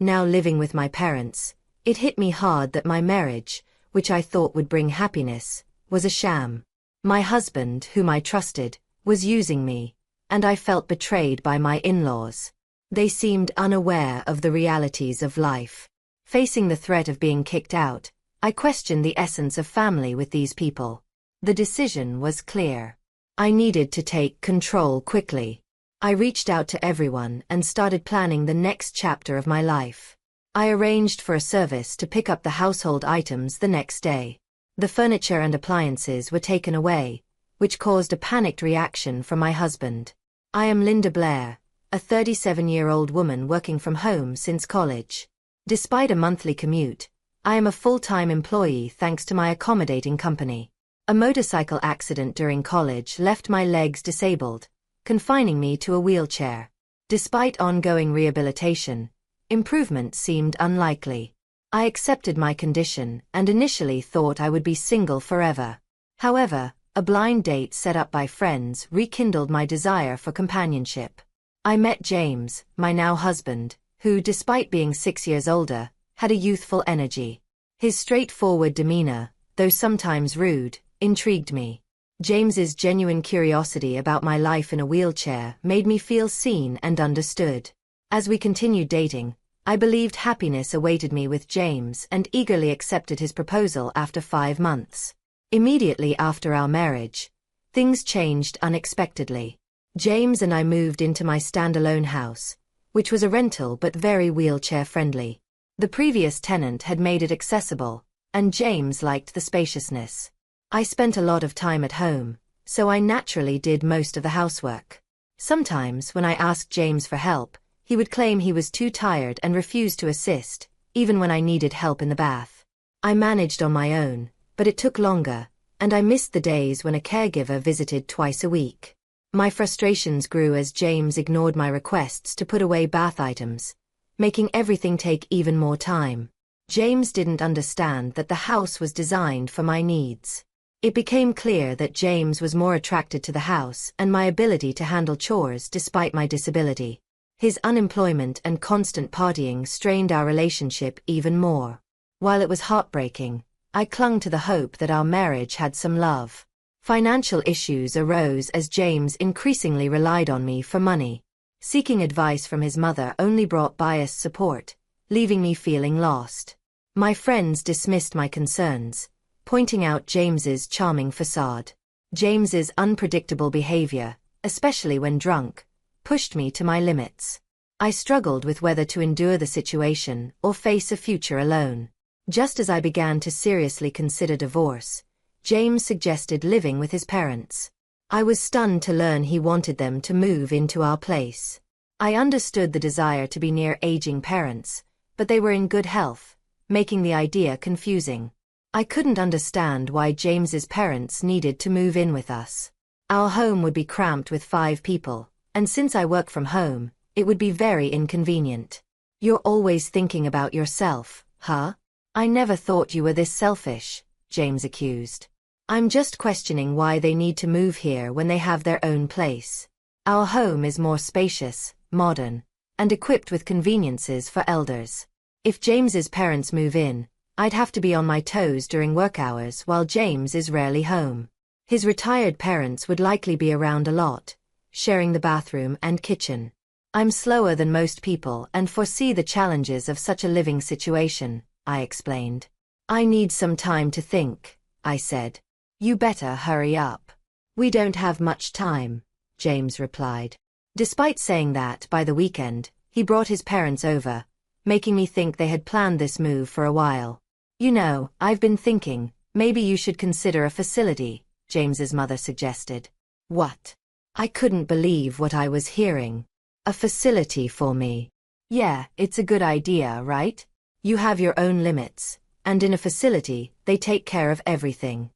Now living with my parents, it hit me hard that my marriage, which I thought would bring happiness, was a sham. My husband, whom I trusted, was using me, and I felt betrayed by my in-laws. They seemed unaware of the realities of life. Facing the threat of being kicked out, I questioned the essence of family with these people. The decision was clear. I needed to take control quickly. I reached out to everyone and started planning the next chapter of my life. I arranged for a service to pick up the household items the next day. The furniture and appliances were taken away, which caused a panicked reaction from my husband. I am Linda Blair, a 37-year-old woman working from home since college. Despite a monthly commute, I am a full-time employee thanks to my accommodating company. A motorcycle accident during college left my legs disabled, confining me to a wheelchair. Despite ongoing rehabilitation, improvement seemed unlikely. I accepted my condition and initially thought I would be single forever. However, a blind date set up by friends rekindled my desire for companionship. I met James, my now husband, who, despite being 6 years older, had a youthful energy. His straightforward demeanor, though sometimes rude, intrigued me. James's genuine curiosity about my life in a wheelchair made me feel seen and understood. As we continued dating, I believed happiness awaited me with James and eagerly accepted his proposal after 5 months. Immediately after our marriage, things changed unexpectedly. James and I moved into my standalone house, which was a rental but very wheelchair-friendly. The previous tenant had made it accessible, and James liked the spaciousness. I spent a lot of time at home, so I naturally did most of the housework. Sometimes when I asked James for help, he would claim he was too tired and refused to assist, even when I needed help in the bath. I managed on my own, but it took longer, and I missed the days when a caregiver visited twice a week. My frustrations grew as James ignored my requests to put away bath items, making everything take even more time. James didn't understand that the house was designed for my needs. It became clear that James was more attracted to the house and my ability to handle chores despite my disability. His unemployment and constant partying strained our relationship even more. While it was heartbreaking, I clung to the hope that our marriage had some love. Financial issues arose as James increasingly relied on me for money. Seeking advice from his mother only brought biased support, leaving me feeling lost. My friends dismissed my concerns, pointing out James's charming facade. James's unpredictable behavior, especially when drunk, pushed me to my limits. I struggled with whether to endure the situation or face a future alone. Just as I began to seriously consider divorce, James suggested living with his parents. I was stunned to learn he wanted them to move into our place. I understood the desire to be near aging parents, but they were in good health, making the idea confusing. I couldn't understand why James's parents needed to move in with us. Our home would be cramped with 5 people, and since I work from home, it would be very inconvenient. You're always thinking about yourself, huh? I never thought you were this selfish, James accused. I'm just questioning why they need to move here when they have their own place. Our home is more spacious, modern, and equipped with conveniences for elders. If James's parents move in, I'd have to be on my toes during work hours while James is rarely home. His retired parents would likely be around a lot, sharing the bathroom and kitchen. I'm slower than most people and foresee the challenges of such a living situation, I explained. I need some time to think, I said. You better hurry up. We don't have much time, James replied. Despite saying that by the weekend, he brought his parents over, making me think they had planned this move for a while. You know, I've been thinking, maybe you should consider a facility, James's mother suggested. What? I couldn't believe what I was hearing. A facility for me. Yeah, it's a good idea, right? You have your own limits, and in a facility, they take care of everything.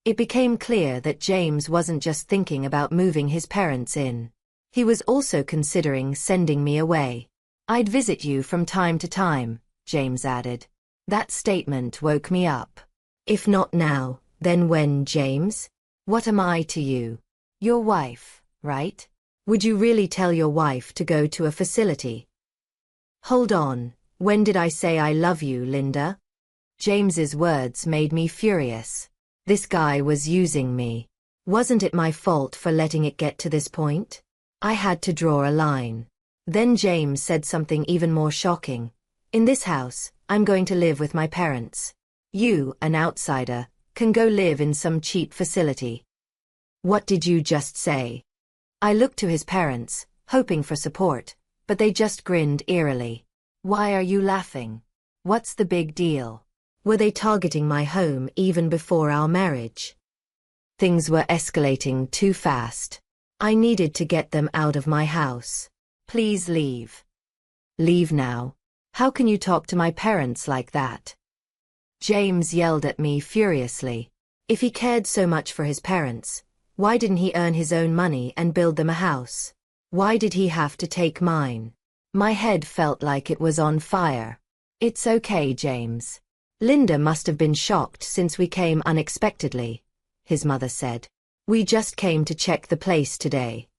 It became clear that James wasn't just thinking about moving his parents in. He was also considering sending me away. I'd visit you from time to time, James added. That statement woke me up. If not now, then when, James? What am I to you? Your wife, right? Would you really tell your wife to go to a facility? Hold on, When did I say I love you, Linda? James's words made me furious. This guy was using me. Wasn't it my fault for letting it get to this point? I had to draw a line. Then James said something even more shocking. In this house, I'm going to live with my parents. You, an outsider, can go live in some cheap facility. What did you just say? I looked to his parents, hoping for support, but they just grinned eerily. Why are you laughing? What's the big deal? Were they targeting my home even before our marriage? Things were escalating too fast. I needed to get them out of my house. Please leave. Leave now. How can you talk to my parents like that? James yelled at me furiously. If he cared so much for his parents, why didn't he earn his own money and build them a house? Why did he have to take mine? My head felt like it was on fire. It's okay, James. Linda must have been shocked since we came unexpectedly, his mother said. We just came to check the place today.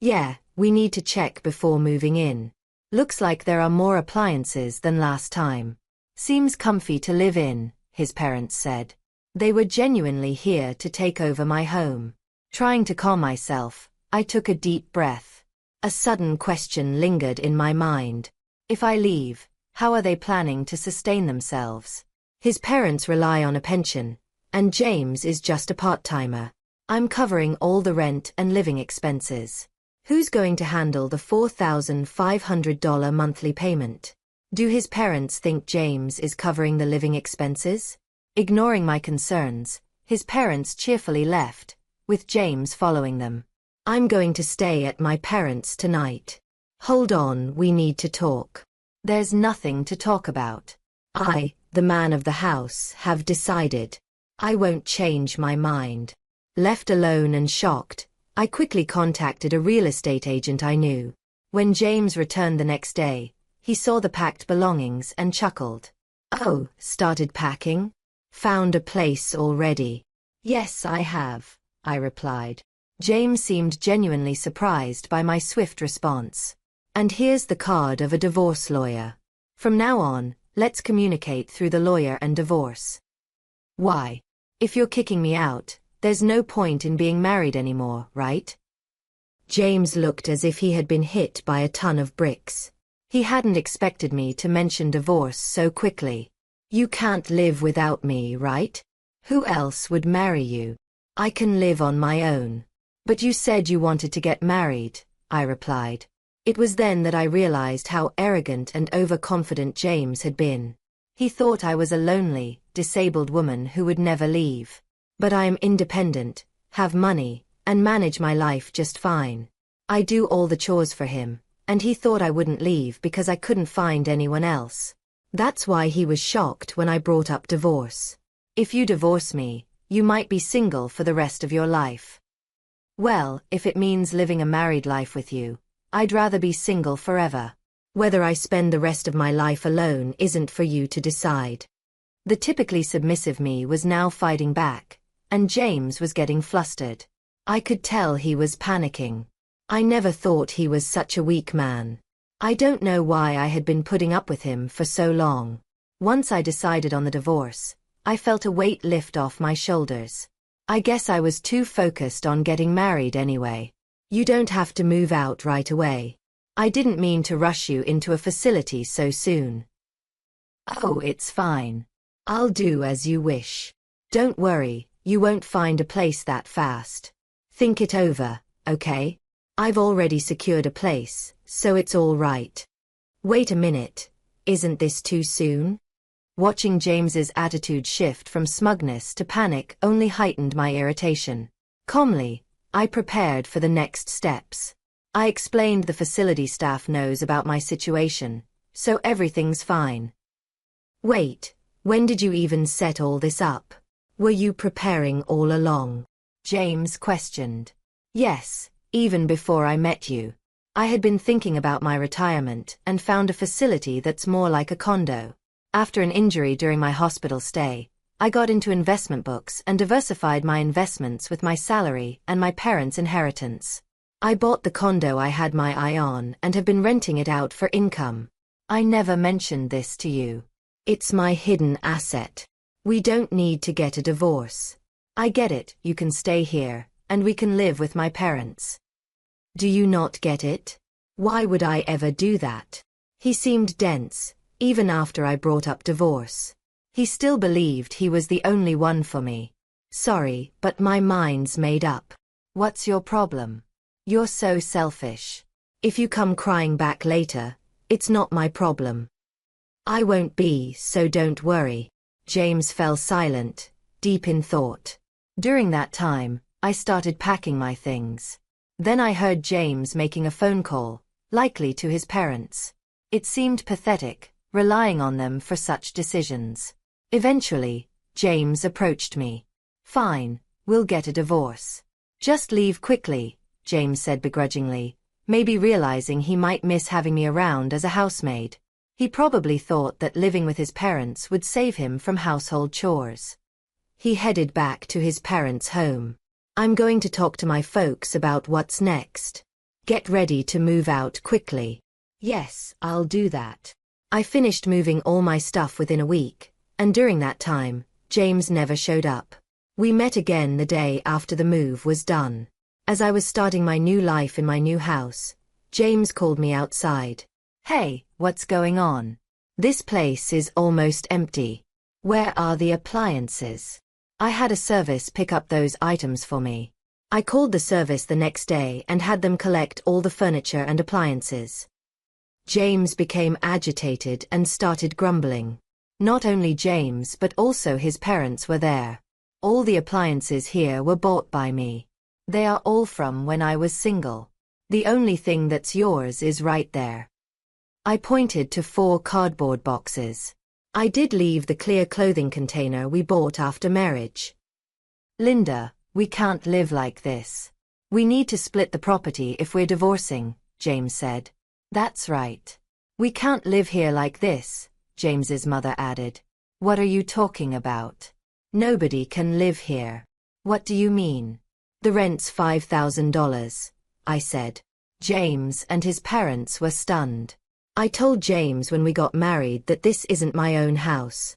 Yeah, we need to check before moving in. Looks like there are more appliances than last time. Seems comfy to live in, his parents said. They were genuinely here to take over my home. Trying to calm myself, I took a deep breath. A sudden question lingered in my mind. If I leave, how are they planning to sustain themselves? His parents rely on a pension, and James is just a part-timer. I'm covering all the rent and living expenses. Who's going to handle the $4,500 monthly payment? Do his parents think James is covering the living expenses? Ignoring my concerns, his parents cheerfully left, with James following them. I'm going to stay at my parents' tonight. Hold on, we need to talk. There's nothing to talk about. I, the man of the house, have decided. I won't change my mind. Left alone and shocked, I quickly contacted a real estate agent I knew. When James returned the next day, he saw the packed belongings and chuckled. Oh, started packing? Found a place already? Yes, I have, I replied. James seemed genuinely surprised by my swift response. And here's the card of a divorce lawyer. From now on, let's communicate through the lawyer and divorce. Why? If you're kicking me out, there's no point in being married anymore, right? James looked as if he had been hit by a ton of bricks. He hadn't expected me to mention divorce so quickly. You can't live without me, right? Who else would marry you? I can live on my own. But you said you wanted to get married, I replied. It was then that I realized how arrogant and overconfident James had been. He thought I was a lonely, disabled woman who would never leave. But I am independent, have money, and manage my life just fine. I do all the chores for him, and he thought I wouldn't leave because I couldn't find anyone else. That's why he was shocked when I brought up divorce. If you divorce me, you might be single for the rest of your life. Well, if it means living a married life with you, I'd rather be single forever. Whether I spend the rest of my life alone isn't for you to decide. The typically submissive me was now fighting back, and James was getting flustered. I could tell he was panicking. I never thought he was such a weak man. I don't know why I had been putting up with him for so long. Once I decided on the divorce, I felt a weight lift off my shoulders. I guess I was too focused on getting married anyway. You don't have to move out right away. I didn't mean to rush you into a facility so soon. Oh, it's fine. I'll do as you wish. Don't worry, you won't find a place that fast. Think it over, okay? I've already secured a place, so it's all right. Wait a minute, isn't this too soon? Watching James's attitude shift from smugness to panic only heightened my irritation. Calmly, I prepared for the next steps. I explained the facility staff knows about my situation, so everything's fine. Wait, when did you even set all this up? Were you preparing all along? James questioned. Yes, even before I met you. I had been thinking about my retirement and found a facility that's more like a condo. After an injury during my hospital stay, I got into investment books and diversified my investments with my salary and my parents' inheritance. I bought the condo I had my eye on and have been renting it out for income. I never mentioned this to you. It's my hidden asset. We don't need to get a divorce. I get it, you can stay here, and we can live with my parents. Do you not get it? Why would I ever do that? He seemed dense, even after I brought up divorce. He still believed he was the only one for me. Sorry, but my mind's made up. What's your problem? You're so selfish. If you come crying back later, it's not my problem. I won't be, so don't worry. James fell silent, deep in thought. During that time, I started packing my things. Then I heard James making a phone call, likely to his parents. It seemed pathetic, relying on them for such decisions. Eventually, James approached me. Fine, we'll get a divorce. Just leave quickly, James said begrudgingly, maybe realizing he might miss having me around as a housemaid. He probably thought that living with his parents would save him from household chores. He headed back to his parents' home. I'm going to talk to my folks about what's next. Get ready to move out quickly. Yes, I'll do that. I finished moving all my stuff within a week, and during that time, James never showed up. We met again the day after the move was done. As I was starting my new life in my new house, James called me outside. Hey, what's going on? This place is almost empty. Where are the appliances? I had a service pick up those items for me. I called the service the next day and had them collect all the furniture and appliances. James became agitated and started grumbling. Not only James but also his parents were there. All the appliances here were bought by me. They are all from when I was single. The only thing that's yours is right there. I pointed to 4 cardboard boxes. I did leave the clear clothing container we bought after marriage. Linda, we can't live like this. We need to split the property if we're divorcing, James said. That's right. We can't live here like this, James's mother added. What are you talking about? Nobody can live here. What do you mean? The rent's $5,000, I said. James and his parents were stunned. I told James when we got married that this isn't my own house.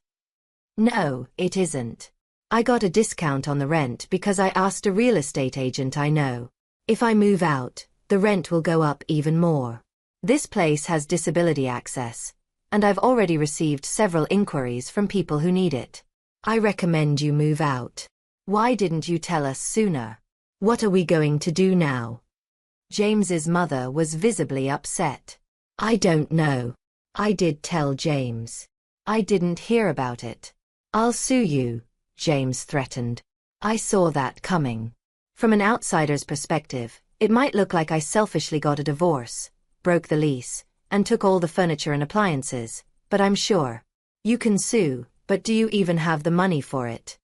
No, it isn't. I got a discount on the rent because I asked a real estate agent I know. If I move out, the rent will go up even more. This place has disability access, and I've already received several inquiries from people who need it. I recommend you move out. Why didn't you tell us sooner? What are we going to do now? James's mother was visibly upset. I don't know. I did tell James. I didn't hear about it. I'll sue you, James threatened. I saw that coming. From an outsider's perspective, it might look like I selfishly got a divorce, broke the lease, and took all the furniture and appliances, but I'm sure. You can sue, but do you even have the money for it?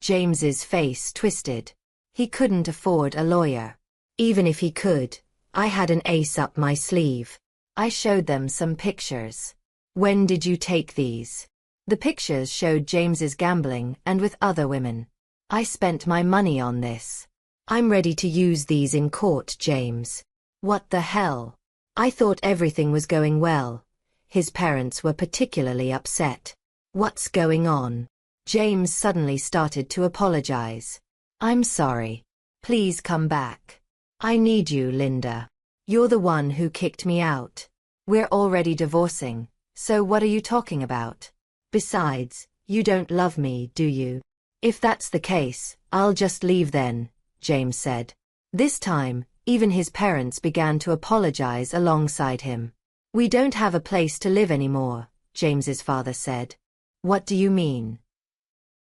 James's face twisted. He couldn't afford a lawyer. Even if he could, I had an ace up my sleeve. I showed them some pictures. When did you take these? The pictures showed James's gambling and with other women. I spent my money on this. I'm ready to use these in court, James. What the hell? I thought everything was going well. His parents were particularly upset. What's going on? James suddenly started to apologize. I'm sorry. Please come back. I need you, Linda. You're the one who kicked me out. We're already divorcing, so what are you talking about? Besides, you don't love me, do you? If that's the case, I'll just leave then, James said. This time, even his parents began to apologize alongside him. We don't have a place to live anymore, James's father said. What do you mean?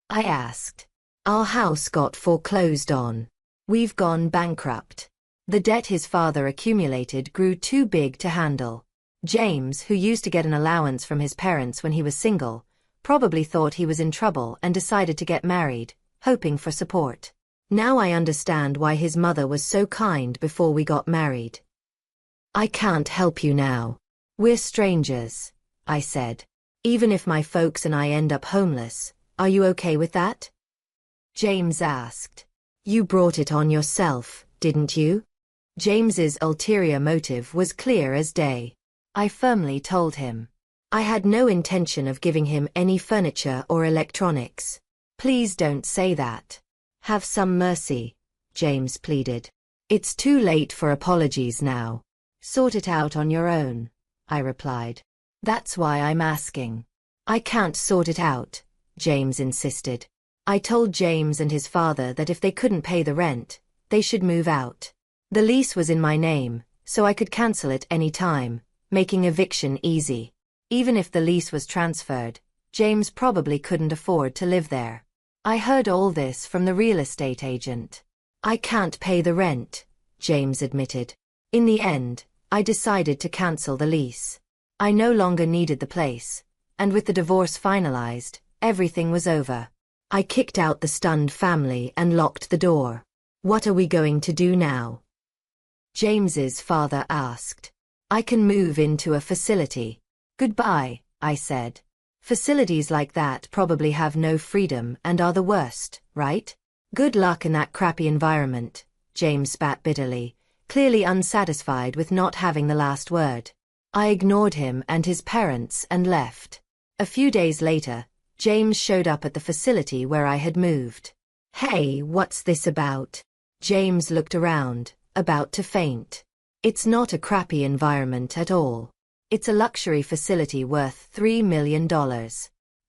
I asked. Our house got foreclosed on. We've gone bankrupt. The debt his father accumulated grew too big to handle. James, who used to get an allowance from his parents when he was single, probably thought he was in trouble and decided to get married, hoping for support. Now I understand why his mother was so kind before we got married. I can't help you now. We're strangers, I said. Even if my folks and I end up homeless, are you okay with that? James asked. You brought it on yourself, didn't you? James's ulterior motive was clear as day. I firmly told him. I had no intention of giving him any furniture or electronics. Please don't say that. Have some mercy, James pleaded. It's too late for apologies now. Sort it out on your own, I replied. That's why I'm asking. I can't sort it out, James insisted. I told James and his father that if they couldn't pay the rent, they should move out. The lease was in my name, so I could cancel it any time, making eviction easy. Even if the lease was transferred, James probably couldn't afford to live there. I heard all this from the real estate agent. I can't pay the rent, James admitted. In the end, I decided to cancel the lease. I no longer needed the place, and with the divorce finalized, everything was over. I kicked out the stunned family and locked the door. What are we going to do now? James's father asked. I can move into a facility. Goodbye, I said. Facilities like that probably have no freedom and are the worst, right? Good luck in that crappy environment, James spat bitterly, clearly unsatisfied with not having the last word. I ignored him and his parents and left. A few days later, James showed up at the facility where I had moved. Hey, what's this about? James looked around, about to faint. It's not a crappy environment at all. It's a luxury facility worth $3 million.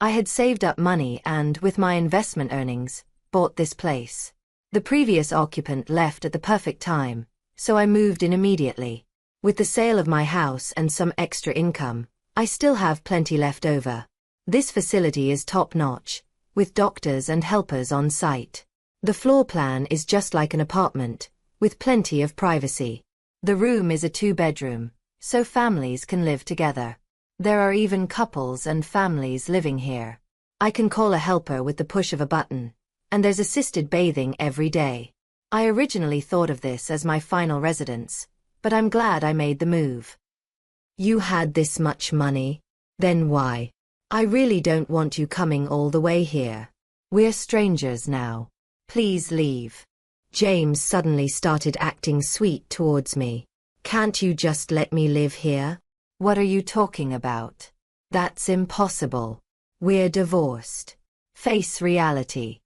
I had saved up money and, with my investment earnings, bought this place. The previous occupant left at the perfect time, so I moved in immediately. With the sale of my house and some extra income, I still have plenty left over. This facility is top-notch, with doctors and helpers on site. The floor plan is just like an apartment, with plenty of privacy. The room is a 2-bedroom, so families can live together. There are even couples and families living here. I can call a helper with the push of a button, and there's assisted bathing every day. I originally thought of this as my final residence, but I'm glad I made the move. You had this much money? Then why? I really don't want you coming all the way here. We're strangers now. Please leave. James suddenly started acting sweet towards me. Can't you just let me live here? What are you talking about? That's impossible. We're divorced. Face reality.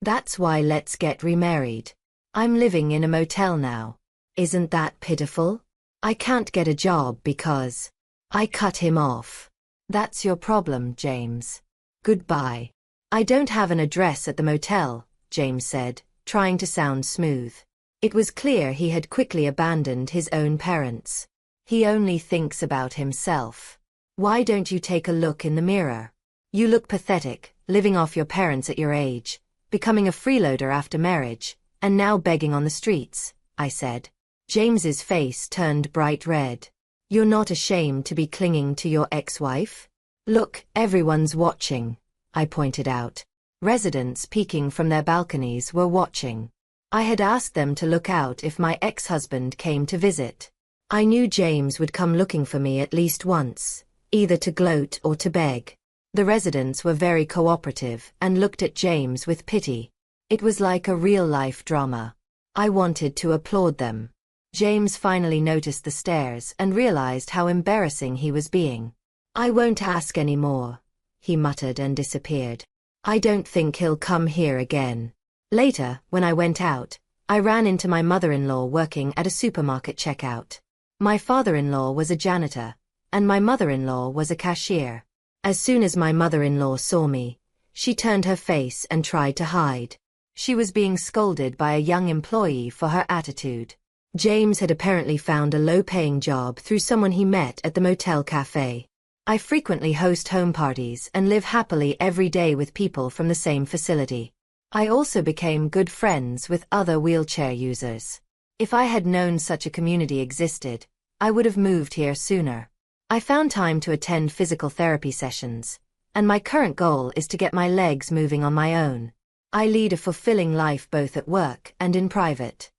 That's why let's get remarried. I'm living in a motel now. Isn't that pitiful? I can't get a job because I cut him off. That's your problem, James. Goodbye. I don't have an address at the motel, James said, trying to sound smooth. It was clear he had quickly abandoned his own parents. He only thinks about himself. Why don't you take a look in the mirror? You look pathetic, living off your parents at your age, becoming a freeloader after marriage, and now begging on the streets, I said. James's face turned bright red. You're not ashamed to be clinging to your ex-wife? Look, everyone's watching, I pointed out. Residents peeking from their balconies were watching. I had asked them to look out if my ex-husband came to visit. I knew James would come looking for me at least once, either to gloat or to beg. The residents were very cooperative and looked at James with pity. It was like a real-life drama. I wanted to applaud them. James finally noticed the stares and realized how embarrassing he was being. I won't ask any more, he muttered and disappeared. I don't think he'll come here again. Later, when I went out, I ran into my mother-in-law working at a supermarket checkout. My father-in-law was a janitor, and my mother-in-law was a cashier. As soon as my mother-in-law saw me, she turned her face and tried to hide. She was being scolded by a young employee for her attitude. James had apparently found a low-paying job through someone he met at the motel cafe. I frequently host home parties and live happily every day with people from the same facility. I also became good friends with other wheelchair users. If I had known such a community existed, I would have moved here sooner. I found time to attend physical therapy sessions, and my current goal is to get my legs moving on my own. I lead a fulfilling life both at work and in private.